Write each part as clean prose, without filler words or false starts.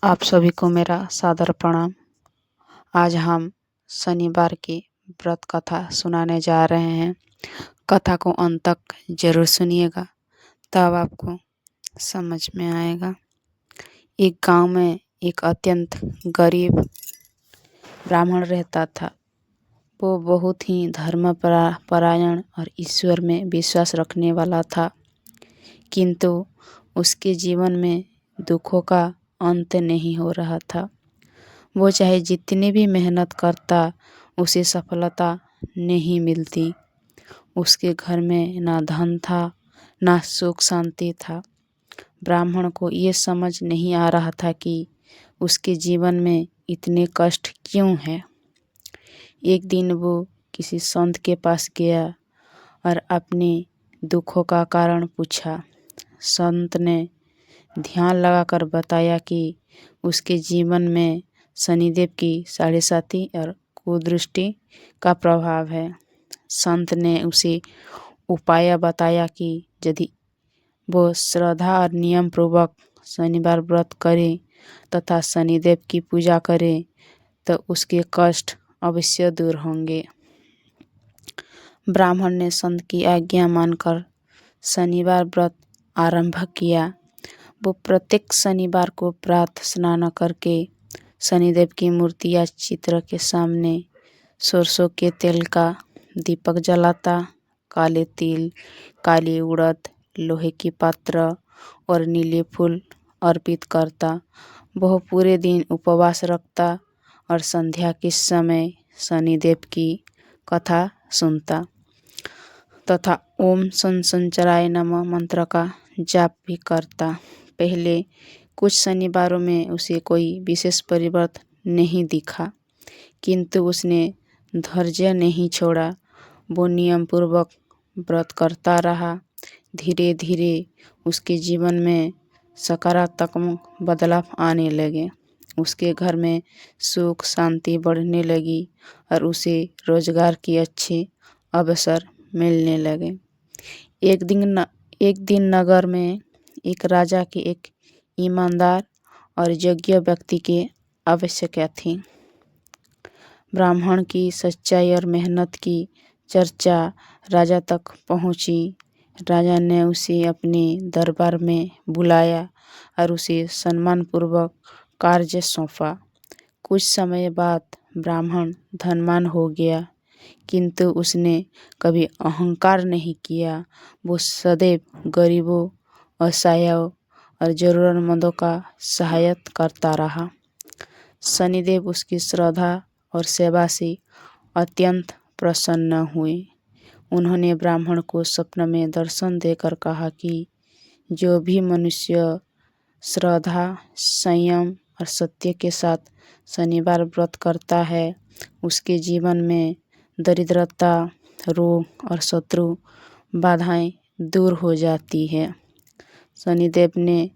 आप सभी को मेरा सादर प्रणाम। आज हम शनिवार की व्रत कथा सुनाने जा रहे हैं। कथा को अंत तक जरूर सुनिएगा, तब आपको समझ में आएगा। एक गांव में एक अत्यंत गरीब ब्राह्मण रहता था। वो बहुत ही धर्मपरायण और ईश्वर में विश्वास रखने वाला था, किंतु उसके जीवन में दुखों का अंत नहीं हो रहा था। वो चाहे जितनी भी मेहनत करता, उसे सफलता नहीं मिलती। उसके घर में ना धन था, ना सुख शांति था। ब्राह्मण को ये समझ नहीं आ रहा था कि उसके जीवन में इतने कष्ट क्यों हैं। एक दिन वो किसी संत के पास गया और अपने दुखों का कारण पूछा। संत ने ध्यान लगाकर बताया कि उसके जीवन में शनिदेव की 7.5 और कुदृष्टि का प्रभाव है। संत ने उसे उपाय बताया कि यदि वो श्रद्धा और नियम पूर्वक शनिवार व्रत करे तथा शनिदेव की पूजा करे तो उसके कष्ट अवश्य दूर होंगे। ब्राह्मण ने संत की आज्ञा मानकर शनिवार व्रत आरंभ किया। वो प्रत्येक शनिवार को प्रातः स्नान करके शनिदेव की मूर्ति या चित्र के सामने सरसों के तेल का दीपक जलाता। काले तिल, काली उड़द, लोहे की पात्र और नीले फूल अर्पित करता। वह पूरे दिन उपवास रखता और संध्या के समय शनिदेव की कथा सुनता तथा ओम शनिश्चराय नमः मंत्र का जाप भी करता। पहले कुछ शनिवारों में उसे कोई विशेष परिवर्तन नहीं दिखा, किंतु उसने धैर्य नहीं छोड़ा। वो नियम पूर्वक व्रत करता रहा। धीरे धीरे उसके जीवन में सकारात्मक बदलाव आने लगे। उसके घर में सुख शांति बढ़ने लगी और उसे रोजगार के अच्छे अवसर मिलने लगे। एक दिन नगर में एक राजा की एक ईमानदार और योग्य व्यक्ति की आवश्यकता थी। ब्राह्मण की सच्चाई और मेहनत की चर्चा राजा तक पहुंची। राजा ने उसे अपने दरबार में बुलाया और उसे सम्मानपूर्वक कार्य सौंपा। कुछ समय बाद ब्राह्मण धनवान हो गया, किंतु उसने कभी अहंकार नहीं किया। वो सदैव गरीबों, असहायों और जरूरतमंदों का सहायता करता रहा। शनिदेव उसकी श्रद्धा और सेवा से अत्यंत प्रसन्न हुए। उन्होंने ब्राह्मण को स्वप्न में दर्शन देकर कहा कि जो भी मनुष्य श्रद्धा, संयम और सत्य के साथ शनिवार व्रत करता है, उसके जीवन में दरिद्रता, रोग और शत्रु बाधाएं दूर हो जाती है। शनिदेव ने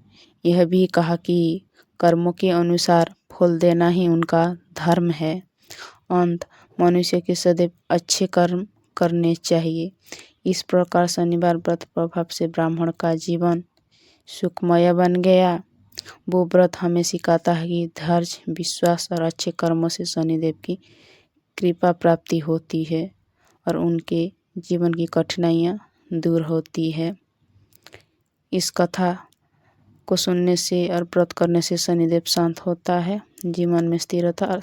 यह भी कहा कि कर्मों के अनुसार फल देना ही उनका धर्म है। अंत मनुष्य के सदैव अच्छे कर्म करने चाहिए। इस प्रकार शनिवार व्रत प्रभाव से ब्राह्मण का जीवन सुखमय बन गया। वो व्रत हमें सिखाता है कि धैर्य, विश्वास और अच्छे कर्मों से शनिदेव की कृपा प्राप्ति होती है और उनके जीवन की कठिनाइयाँ दूर होती है। इस कथा को सुनने से और व्रत करने से शनिदेव शांत होता है, जीवन में स्थिरता और